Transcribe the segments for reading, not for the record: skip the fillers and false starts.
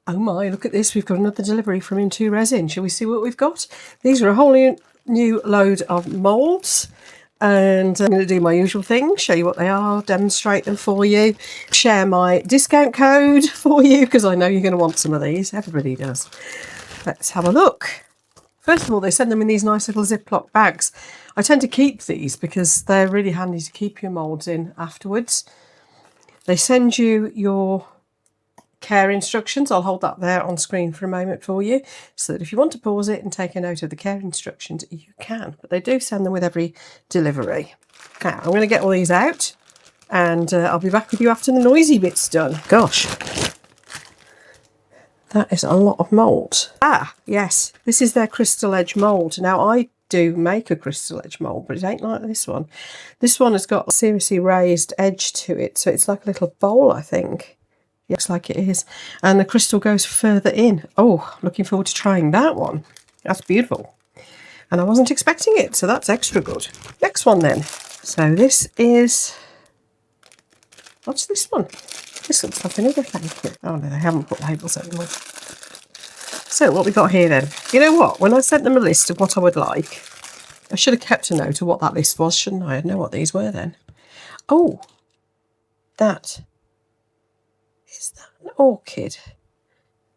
Oh my, look at this. We've got another delivery from IntoResin. Shall we see what we've got? These are a whole new load of moulds. And I'm going to do my usual thing, show you what they are, demonstrate them for you, share my discount code for you, because I know you're going to want some of these. Everybody does. Let's have a look. First of all, they send them in these nice little Ziploc bags. I tend to keep these because they're really handy to keep your moulds in afterwards. They send you your care instructions. I'll hold that there on screen for a moment for you, so that if you want to pause it and take a note of the care instructions, you can. But they do send them with every delivery. Now, I'm going to get all these out, and I'll be back with you after the noisy bit's done. Gosh, that is a lot of mould. Ah, yes, this is their crystal edge mould. Now, I do make a crystal edge mould, but it ain't like this one. This one has got a seriously raised edge to it, so it's like a little bowl, I think. Looks like it is. And the crystal goes further in. Oh, looking forward to trying that one. That's beautiful. And I wasn't expecting it, so that's extra good. Next one then. So this is... what's this one? This looks like another thing. Oh no, they haven't put labels anymore. So what we got here then? You know what? When I sent them a list of what I would like, I should have kept a note of what that list was, shouldn't I? I'd know what these were then. Oh, that... is that an orchid?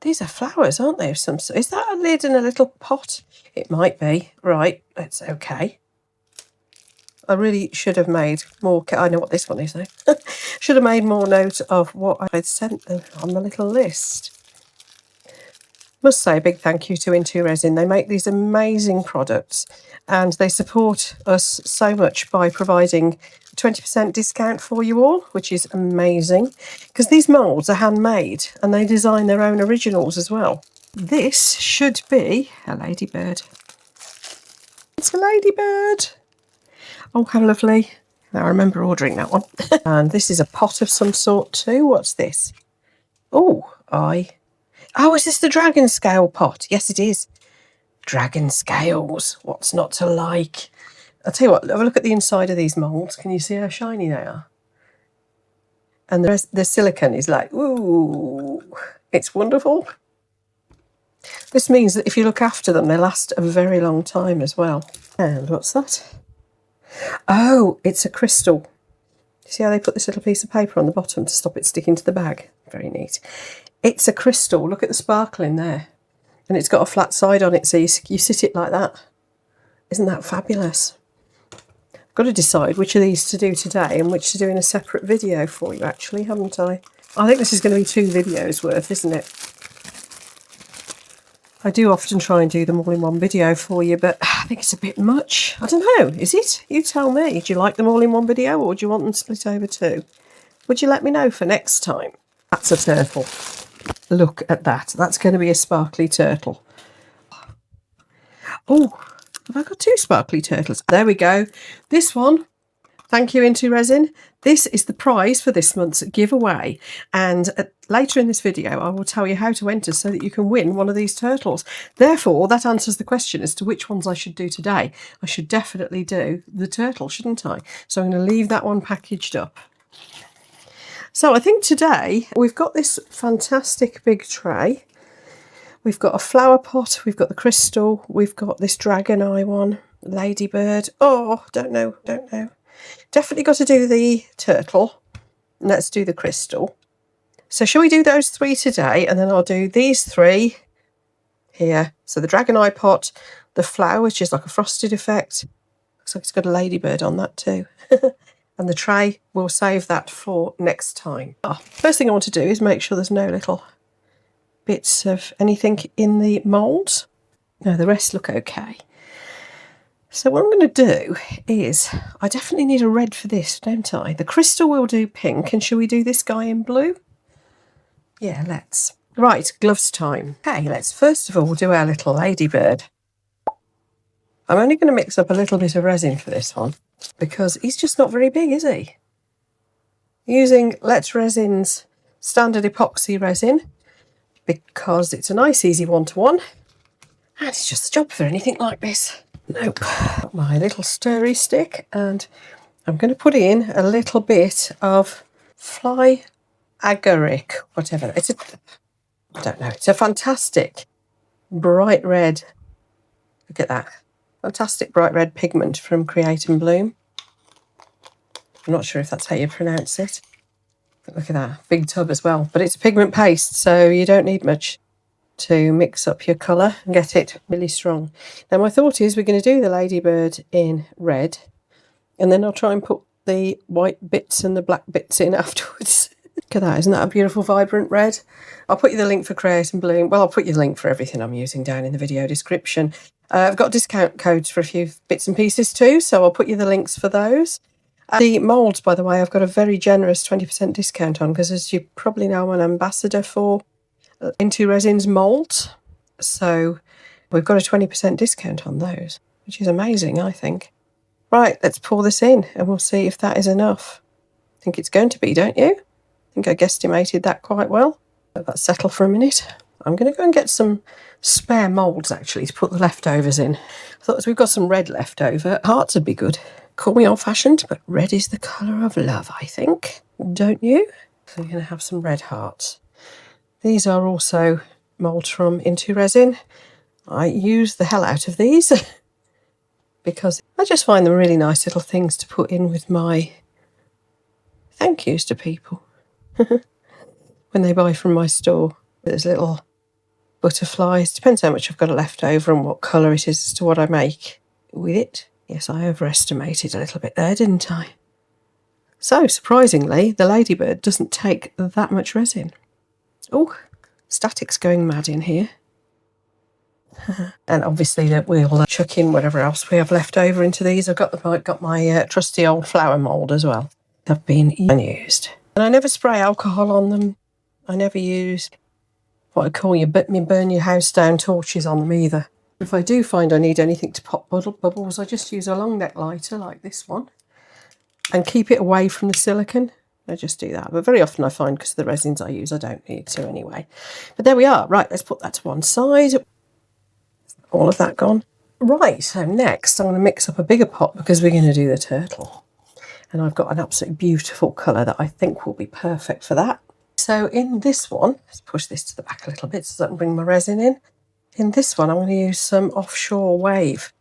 These are flowers, aren't they? Of some sort. Is that a lid in a little pot? It might be. Right, that's okay. I really should have made more... I know what this one is though. Should have made more note of what I'd sent them on the little list. Must say a big thank you to IntoResin. They make these amazing products and they support us so much by providing 20% discount for you all, which is amazing, because these moulds are handmade and they design their own originals as well. This should be a ladybird. It's a ladybird. Oh, how lovely. Now I remember ordering that one. And this is a pot of some sort too. What's this? Oh, oh, is this the dragon scale pot? Yes, it is. Dragon scales. What's not to like? I'll tell you what, have a look at the inside of these moulds. Can you see how shiny they are? And the silicone is like, ooh, it's wonderful. This means that if you look after them, they last a very long time as well. And what's that? Oh, it's a crystal. See how they put this little piece of paper on the bottom to stop it sticking to the bag? Very neat. It's a crystal. Look at the sparkle in there. And it's got a flat side on it, so you sit it like that. Isn't that fabulous? I've got to decide which of these to do today and which to do in a separate video for you, actually, haven't I? I think this is going to be 2 videos worth, isn't it? I do often try and do them all in one video for you, but I think it's a bit much. I don't know, is it? You tell me. Do you like them all in one video or do you want them split over 2? Would you let me know for next time? That's a turtle. Look at that. That's going to be a sparkly turtle. Oh, have I got 2 sparkly turtles? There we go. This one, thank you IntoResin. This is the prize for this month's giveaway. And later in this video, I will tell you how to enter so that you can win one of these turtles. Therefore, that answers the question as to which ones I should do today. I should definitely do the turtle, shouldn't I? So I'm going to leave that one packaged up. So I think today we've got this fantastic big tray. We've got a flower pot, we've got the crystal, we've got this dragon eye one, ladybird. Oh, don't know. Definitely got to do the turtle. Let's do the crystal. So shall we do those 3 today? And then I'll do these 3 here. So the dragon eye pot, the flower, which is like a frosted effect. Looks like it's got a ladybird on that too. And the tray, we'll save that for next time. First thing I want to do is make sure there's no little bits of anything in the moulds. No, the rest look okay. So what I'm going to do is, I definitely need a red for this, don't I? The crystal will do pink, and shall we do this guy in blue? Yeah, let's. Right, gloves time. Okay, let's first of all do our little ladybird. I'm only going to mix up a little bit of resin for this one, because he's just not very big, is he? Using Let's Resin's standard epoxy resin, because it's a nice easy one-to-one, and it's just the job for anything like this. Nope. Got my little stirry stick, and I'm going to put in a little bit of fly agaric, whatever. It's a I don't know. It's a fantastic bright red. Look at that. Fantastic bright red pigment from Create and Bloom. I'm not sure if that's how you pronounce it. But look at that. Big tub as well. But it's a pigment paste, so you don't need much to mix up your colour and get it really strong. Now my thought is we're going to do the ladybird in red, and then I'll try and put the white bits and the black bits in afterwards. Look at that, isn't that a beautiful vibrant red? I'll put you the link for Create and Bloom. Well, I'll put you the link for everything I'm using down in the video description. I've got discount codes for a few bits and pieces too, so I'll put you the links for those. The moulds, by the way, I've got a very generous 20% discount on, because as you probably know, I'm an ambassador for IntoResin's moulds. So we've got a 20% discount on those, which is amazing, I think. Right, let's pour this in and we'll see if that is enough. I think it's going to be, don't you? I think I guesstimated that quite well. Let that settle for a minute. I'm going to go and get some spare moulds, actually, to put the leftovers in. I thought, as we've got some red left over, hearts would be good. Call me old-fashioned, but red is the colour of love, I think. Don't you? So you're going to have some red hearts. These are also moulds from IntoResin. I use the hell out of these because I just find them really nice little things to put in with my thank yous to people when they buy from my store. There's little butterflies. Depends how much I've got left over and what colour it is as to what I make with it. Yes, I overestimated a little bit there, didn't I? So, surprisingly, the ladybird doesn't take that much resin. Oh, static's going mad in here. And obviously that we'll chuck in whatever else we have left over into these. I've got my trusty old flower mould as well. They've been unused. And I never spray alcohol on them. I never use what I call your burn your house down torches on them either. If I do find I need anything to pop bubbles, I just use a long neck lighter like this one and keep it away from the silicone. I just do that. But very often I find, because of the resins I use, I don't need to anyway. But there we are. Right, let's put that to one side. All of that gone. Right, so next I'm going to mix up a bigger pot because we're going to do the turtle. And I've got an absolutely beautiful colour that I think will be perfect for that. So in this one, let's push this to the back a little bit so that I can bring my resin in. In this one, I'm going to use some offshore wave.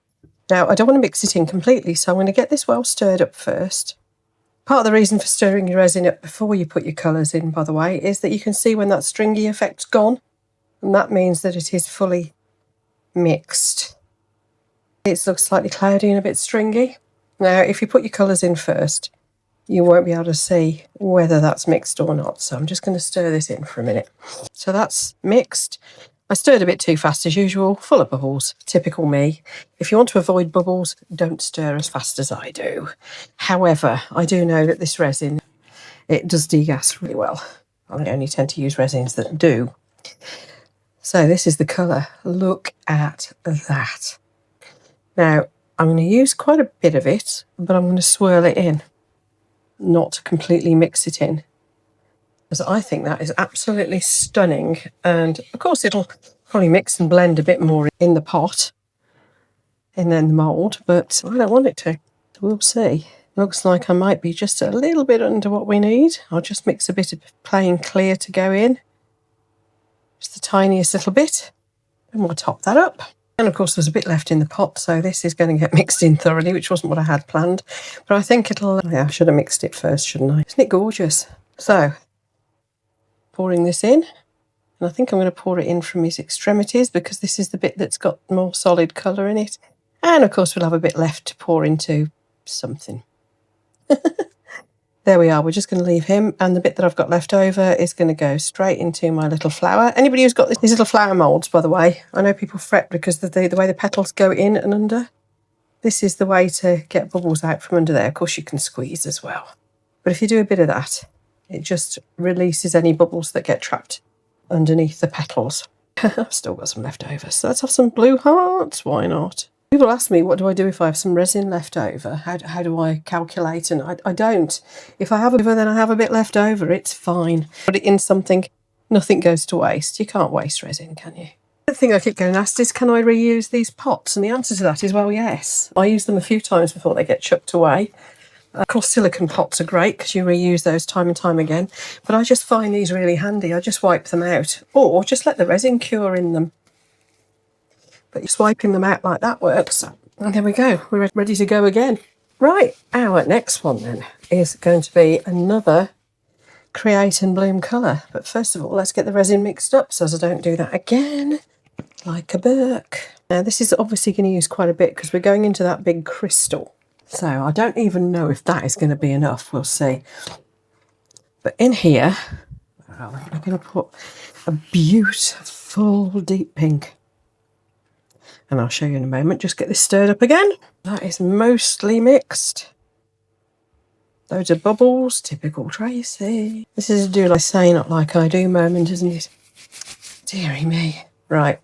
Now, I don't want to mix it in completely, so I'm going to get this well stirred up first. Part of the reason for stirring your resin up before you put your colours in, by the way, is that you can see when that stringy effect's gone, and that means that it is fully mixed. It looks slightly cloudy and a bit stringy. Now, if you put your colours in first, you won't be able to see whether that's mixed or not. So I'm just going to stir this in for a minute. So that's mixed. I stirred a bit too fast as usual, full of bubbles, typical me. If you want to avoid bubbles, don't stir as fast as I do. However, I do know that this resin, it does degas really well. I only tend to use resins that do. So this is the colour. Look at that. Now, I'm going to use quite a bit of it, but I'm going to swirl it in, not completely mix it in. Because I think that is absolutely stunning. And of course it'll probably mix and blend a bit more in the pot and then the mould, but I don't want it to. So we'll see. Looks like I might be just a little bit under what we need. I'll just mix a bit of plain clear to go in. Just the tiniest little bit. And we'll top that up. And of course there's a bit left in the pot, so this is going to get mixed in thoroughly, which wasn't what I had planned. But I think it'll, yeah, I should have mixed it first, shouldn't I? Isn't it gorgeous? So, pouring this in, and I think I'm going to pour it in from his extremities because this is the bit that's got more solid colour in it. And of course we'll have a bit left to pour into something. There we are. We're just going to leave him, and the bit that I've got left over is going to go straight into my little flower. Anybody who's got these little flower moulds, by the way, I know people fret because of the way the petals go in and under. This is the way to get bubbles out from under there. Of course you can squeeze as well. But if you do a bit of that, it just releases any bubbles that get trapped underneath the petals. I've still got some left over, so let's have some blue hearts. Why not? People ask me, what do I do if I have some resin left over? How do I calculate? And I don't. If I have a bit, then I have a bit left over. It's fine. Put it in something. Nothing goes to waste. You can't waste resin, can you? The thing I keep getting asked is, can I reuse these pots? And the answer to that is, well, yes. I use them a few times before they get chucked away. Of course, silicone pots are great because you reuse those time and time again, but I just find these really handy. I just wipe them out, or just let the resin cure in them. But just wiping them out like that works. And there we go, we're ready to go again. Right, our next one then is going to be another Create and Bloom colour. But first of all, let's get the resin mixed up so as I don't do that again, like a Burke. Now this is obviously going to use quite a bit because we're going into that big crystal. So I don't even know if that is going to be enough, we'll see. But in here, I'm going to put a beautiful deep pink. And I'll show you in a moment. Just get this stirred up again. That is mostly mixed. Loads of bubbles, typical Tracy. This is a do like I say, not like I do moment, isn't it? Dearie me. Right.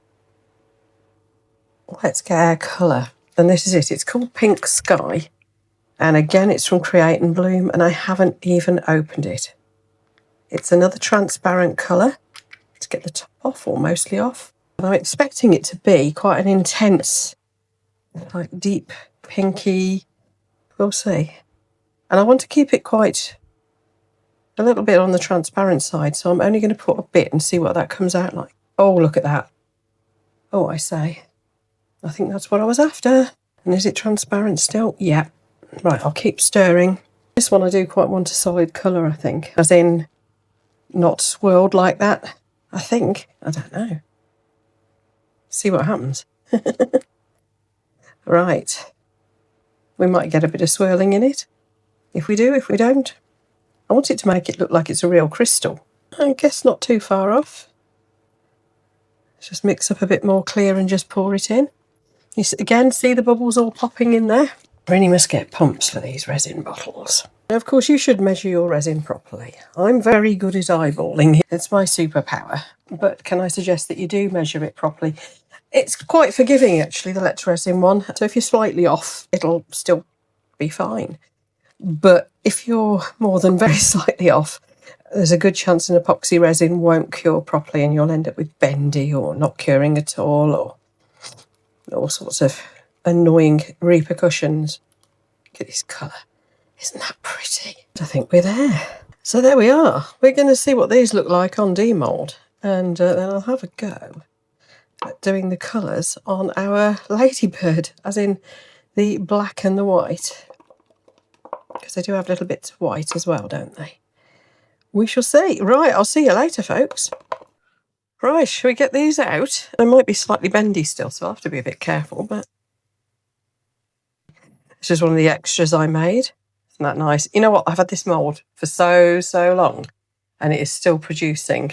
Let's get our colour. And this is it. It's called Pink Sky. And again, it's from Create and Bloom, and I haven't even opened it. It's another transparent colour. Let's get the top off, or mostly off. And I'm expecting it to be quite an intense, like deep pinky. We'll see. And I want to keep it quite a little bit on the transparent side, so I'm only going to put a bit and see what that comes out like. Oh, look at that. Oh, I say. I think that's what I was after. And is it transparent still? Yeah. Right, I'll keep stirring. This one I do quite want a solid colour, I think. As in, not swirled like that, I think. I don't know. See what happens. Right. We might get a bit of swirling in it. If we do, if we don't. I want it to make it look like it's a real crystal. I guess not too far off. Let's just mix up a bit more clear and just pour it in. You again see the bubbles all popping in there. Really must get pumps for these resin bottles. Now, of course, you should measure your resin properly. I'm very good at eyeballing. It's my superpower. But can I suggest that you do measure it properly? It's quite forgiving, actually, the Let's Resin one. So if you're slightly off, it'll still be fine. But if you're more than very slightly off, there's a good chance an epoxy resin won't cure properly and you'll end up with bendy or not curing at all, or all sorts of annoying repercussions. Look at this colour. Isn't that pretty? I think we're there. So there we are. We're going to see what these look like on demould, and then I'll have a go at doing the colours on our ladybird, as in the black and the white. Because they do have little bits of white as well, don't they? We shall see. Right, I'll see you later, folks. Right, shall we get these out? They might be slightly bendy still, so I'll have to be a bit careful, but this is one of the extras I made. Isn't that nice? You know what? I've had this mould for so long, and it is still producing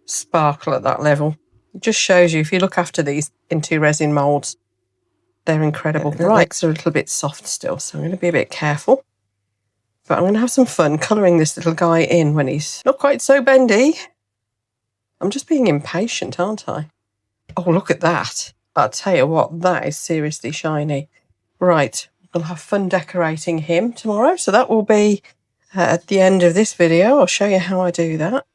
sparkle at that level. It just shows you, if you look after these IntoResin moulds, they're incredible. The legs are a little bit soft still, so I'm going to be a bit careful. But I'm going to have some fun colouring this little guy in when he's not quite so bendy. I'm just being impatient, aren't I? Oh, look at that. I'll tell you what, that is seriously shiny. Right, we'll have fun decorating him tomorrow. So that will be at the end of this video. I'll show you how I do that.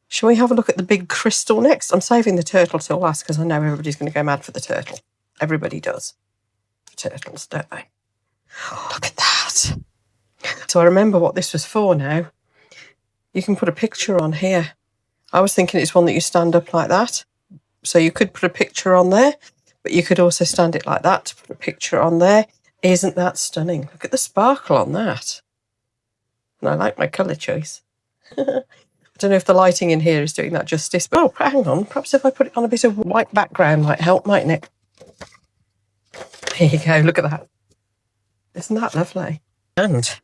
Shall we have a look at the big crystal next? I'm saving the turtle till last because I know everybody's going to go mad for the turtle. Everybody does. Turtles, don't they? Oh, look at that. So I remember what this was for now. You can put a picture on here. I was thinking it's one that you stand up like that. So you could put a picture on there, but you could also stand it like that to put a picture on there. Isn't that stunning? Look at the sparkle on that. And I like my colour choice. I don't know if the lighting in here is doing that justice, but oh, hang on. Perhaps if I put it on a bit of white background might help, mightn't it? Here you go, look at that. Isn't that lovely? And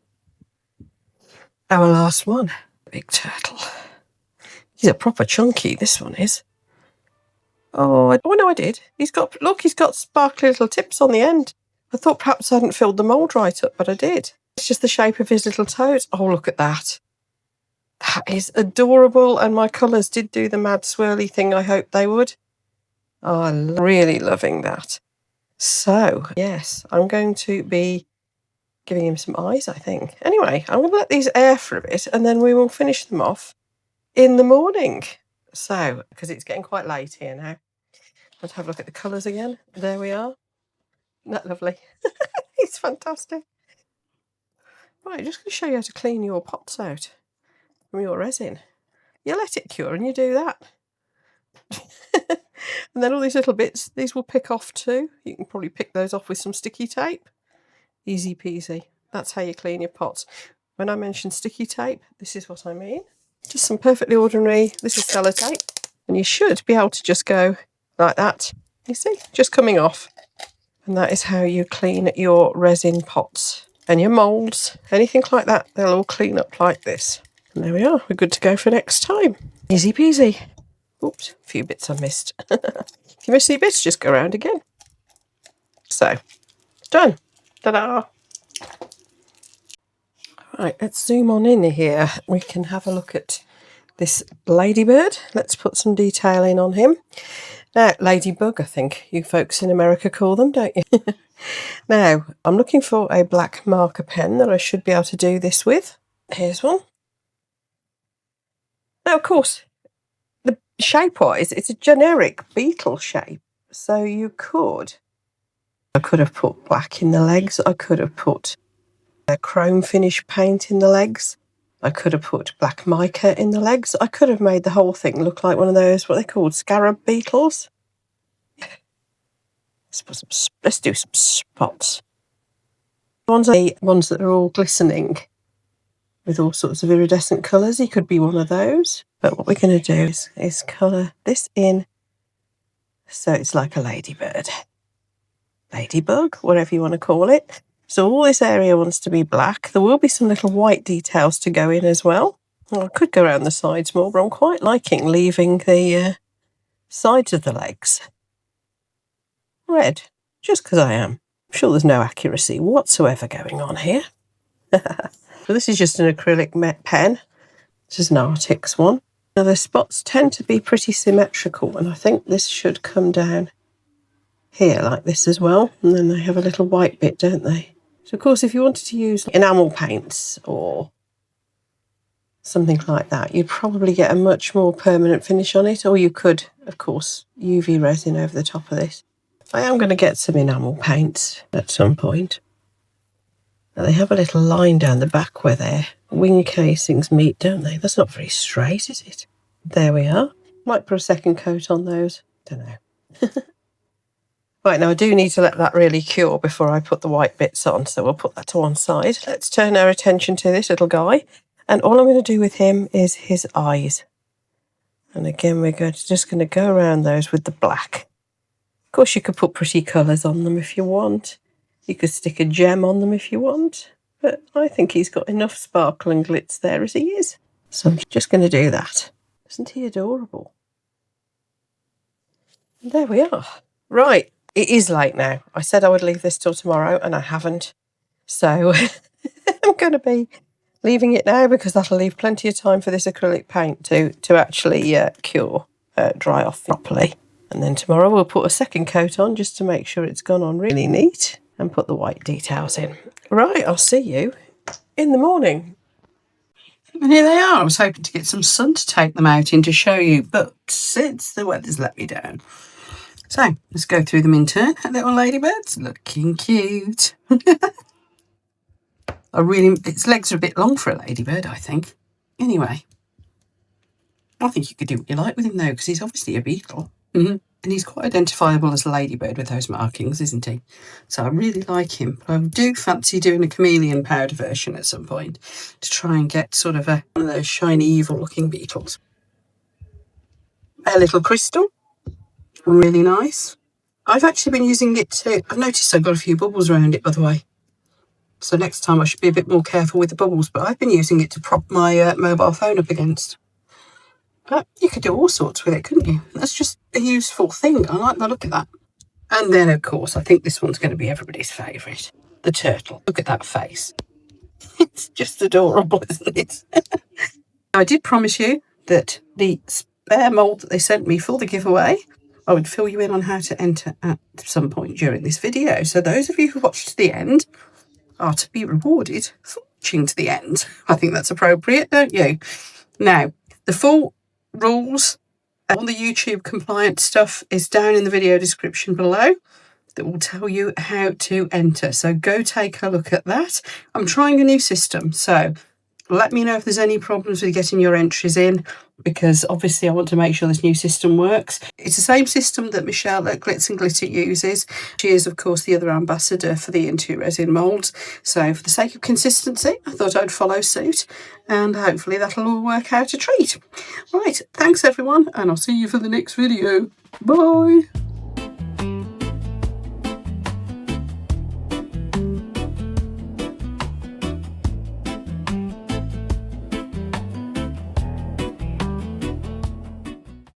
our last one, big turtle. He's a proper chunky, this one is. Oh no, I did. He's got sparkly little tips on the end. I thought perhaps I hadn't filled the mould right up, but I did. It's just the shape of his little toes. Oh, look at that. That is adorable, and my colours did do the mad swirly thing I hoped they would. Oh, I'm really loving that. So, yes, I'm going to be giving him some eyes, I think. Anyway, I'm going to let these air for a bit, and then we will finish them off in the morning. So, because it's getting quite late here now. Let's have a look at the colours again. There we are. Isn't that lovely? It's fantastic. Right, just going to show you how to clean your pots out from your resin. You let it cure and you do that. And then all these little bits, these will pick off too. You can probably pick those off with some sticky tape. Easy peasy. That's how you clean your pots. When I mention sticky tape, this is what I mean. Just some perfectly ordinary, this is sellotape. And you should be able to just go like that. You see, just coming off. And that is how you clean your resin pots. And your moulds, anything like that, they'll all clean up like this. And there we are, we're good to go for next time. Easy peasy. Oops, a few bits I missed. If you miss any bits, just go around again. So, done. Ta-da! Right, let's zoom on in here. We can have a look at this ladybird. Let's put some detailing on him. Now, ladybug, I think you folks in America call them, don't you? Now, I'm looking for a black marker pen that I should be able to do this with. Here's one. Now, of course, the shape-wise, it's a generic beetle shape. So I could have put black in the legs. I could have put a chrome finish paint in the legs. I could have put black mica in the legs. I could have made the whole thing look like one of those, what they're called, scarab beetles. Let's do some spots. The ones that are all glistening with all sorts of iridescent colours. He could be one of those. But what we're going to do is colour this in so it's like a ladybird. Ladybug, whatever you want to call it. So all this area wants to be black. There will be some little white details to go in as well. I could go around the sides more, but I'm quite liking leaving the sides of the legs red, just because I am. I'm sure there's no accuracy whatsoever going on here. So this is just an acrylic pen. This is an Arctic's one. Now the spots tend to be pretty symmetrical, and I think this should come down here like this as well. And then they have a little white bit, don't they? So of course, if you wanted to use enamel paints or something like that, you'd probably get a much more permanent finish on it. Or you could, of course, UV resin over the top of this. I am going to get some enamel paints at some point. Now they have a little line down the back where their wing casings meet, don't they? That's not very straight, is it? There we are. Might put a second coat on those. Don't know. Right, now I do need to let that really cure before I put the white bits on, so we'll put that to one side. Let's turn our attention to this little guy. And all I'm going to do with him is his eyes. And again, we're just going to go around those with the black. Of course, you could put pretty colours on them if you want. You could stick a gem on them if you want. But I think he's got enough sparkle and glitz there as he is. So I'm just going to do that. Isn't he adorable? And there we are. Right, it is late now. I said I would leave this till tomorrow and I haven't. So I'm going to be leaving it now because that'll leave plenty of time for this acrylic paint to actually dry off properly. And then tomorrow we'll put a second coat on just to make sure it's gone on really neat and put the white details in. Right, I'll see you in the morning. And here they are. I was hoping to get some sun to take them out in to show you, but since the weather's let me down. So let's go through them in turn. Little ladybirds, looking cute. Its legs are a bit long for a ladybird, I think. Anyway, I think you could do what you like with him though, because he's obviously a beetle. And he's quite identifiable as a ladybird with those markings, isn't he? So I really like him. But I do fancy doing a chameleon powder version at some point to try and get sort of one of those shiny, evil-looking beetles. A little crystal. Really nice. I've actually been using it to... I've noticed I've got a few bubbles around it, by the way. So next time I should be a bit more careful with the bubbles. But I've been using it to prop my mobile phone up against. But you could do all sorts with it, couldn't you? That's just a useful thing. I like the look of that. And then, of course, I think this one's going to be everybody's favourite. The turtle. Look at that face. It's just adorable, isn't it? I did promise you that the spare mould that they sent me for the giveaway, I would fill you in on how to enter at some point during this video. So those of you who watched to the end are to be rewarded for watching to the end. I think that's appropriate, don't you? Now, the full rules, all the YouTube compliant stuff is down in the video description below. that will tell you how to enter. So go take a look at that. I'm trying a new system, so let me know if there's any problems with getting your entries in, because obviously I want to make sure this new system works. It's the same system that Michelle at Glitz and Glitter uses. She is, of course, the other ambassador for the IntoResin moulds. So for the sake of consistency, I thought I'd follow suit, and hopefully that'll all work out a treat. Right, thanks everyone, and I'll see you for the next video. Bye!